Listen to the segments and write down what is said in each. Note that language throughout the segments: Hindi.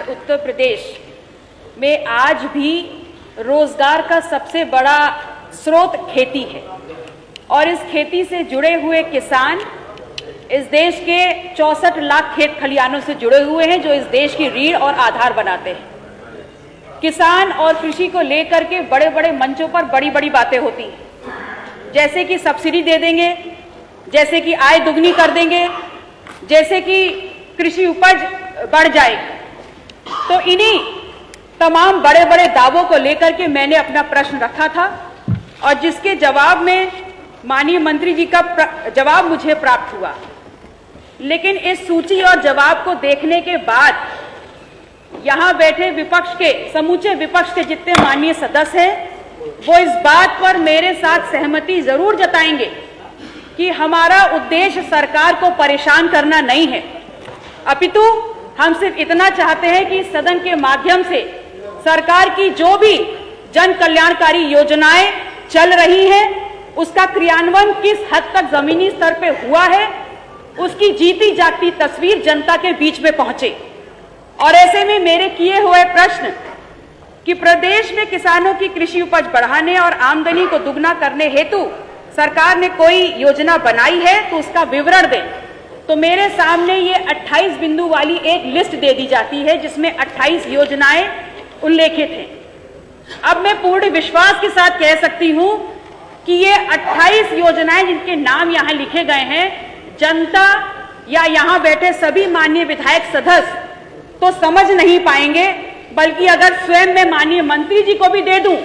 उत्तर प्रदेश में आज भी रोजगार का सबसे बड़ा स्रोत खेती है और इस खेती से जुड़े हुए किसान इस देश के 64 लाख खेत खलिहानों से जुड़े हुए हैं जो इस देश की रीढ़ और आधार बनाते हैं। किसान और कृषि को लेकर के बड़े बड़े मंचों पर बड़ी बड़ी बातें होती हैं, जैसे कि सब्सिडी दे देंगे, जैसे कि आय दुगनी कर देंगे, जैसे कि कृषि उपज बढ़ जाएगी। तो इन्हीं तमाम बड़े बड़े दावों को लेकर के मैंने अपना प्रश्न रखा था और जिसके जवाब में माननीय मंत्री जी का जवाब मुझे प्राप्त हुआ। लेकिन इस सूची और जवाब को देखने के बाद यहां बैठे विपक्ष के समूचे विपक्ष के जितने माननीय सदस्य हैं वो इस बात पर मेरे साथ सहमति जरूर जताएंगे कि हमारा उद्देश्य सरकार को परेशान करना नहीं है, अपितु हम सिर्फ इतना चाहते हैं कि सदन के माध्यम से सरकार की जो भी जन कल्याणकारी योजनाएं चल रही हैं उसका क्रियान्वयन किस हद तक जमीनी स्तर पे हुआ है, उसकी जीती जागती तस्वीर जनता के बीच में पहुंचे। और ऐसे में मेरे किए हुए प्रश्न कि प्रदेश में किसानों की कृषि उपज बढ़ाने और आमदनी को दुगना करने हेतु सरकार ने कोई योजना बनाई है तो उसका विवरण दें। तो मेरे सामने ये 28 बिंदु वाली एक लिस्ट दे दी जाती है जिसमें 28 योजनाएं उल्लेखित हैं। अब मैं पूर्ण विश्वास के साथ कह सकती हूं कि ये 28 योजनाएं जिनके नाम यहां लिखे गए हैं, जनता या यहां बैठे सभी माननीय विधायक सदस्य तो समझ नहीं पाएंगे, बल्कि अगर स्वयं मैं माननीय मंत्री जी को भी दे दूं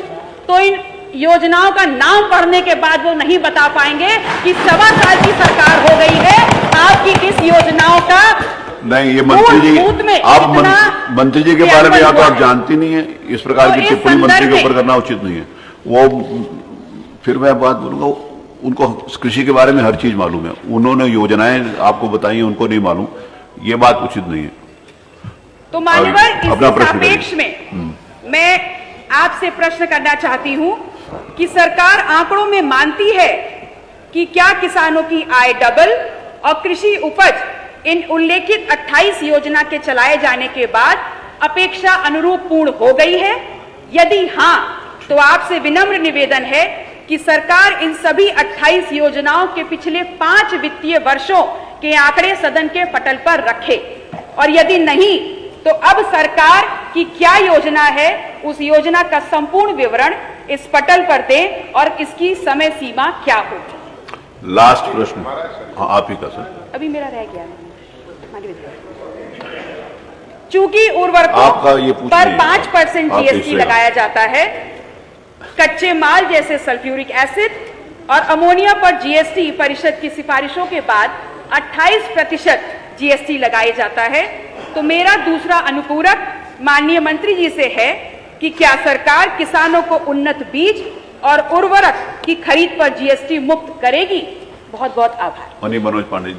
तो इन योजनाओं का नाम पढ़ने के बाद वो नहीं बता पाएंगे कि 1.25 साल की सरकार हो गई है, आपकी इस योजनाओं का नहीं। ये मंत्री जी, आप मंत्री जी के बारे में या तो आप जानती नहीं है, इस प्रकार की टिप्पणी मंत्री के ऊपर करना उचित नहीं है। वो फिर मैं बात बोलूंगा, उनको कृषि के बारे में हर चीज मालूम है, उन्होंने योजनाएं आपको बताई हैं, उनको नहीं मालूम, ये बात उचित नहीं है। तो मान्यवर इस सापेक्ष में मैं आपसे प्रश्न करना चाहती हूं कि सरकार आंकड़ों में मानती है कि क्या किसानों की आय डबल और कृषि उपज इन उल्लेखित 28 योजना के चलाए जाने के बाद अपेक्षा अनुरूप पूर्ण हो गई है? यदि हां, तो आपसे विनम्र निवेदन है कि सरकार इन सभी 28 योजनाओं के पिछले 5 वित्तीय वर्षों के आंकड़े सदन के पटल पर रखे, और यदि नहीं तो अब सरकार की क्या योजना है उस योजना का संपूर्ण विवरण इस पटल पर दें और इसकी समय सीमा क्या होगी। लास्ट प्रश्न आप ही का सर, अभी मेरा रह गया। चूंकि उर्वरकों पर 5% जीएसटी लगाया जाता है, कच्चे माल जैसे सल्फ्यूरिक एसिड और अमोनिया पर जीएसटी परिषद की सिफारिशों के बाद 28% जीएसटी लगाया जाता है, तो मेरा दूसरा अनुपूरक माननीय मंत्री जी से है कि क्या सरकार किसानों को उन्नत बीज और उर्वरक की खरीद पर जीएसटी मुक्त करेगी? बहुत बहुत आभार। मनोज पांडे।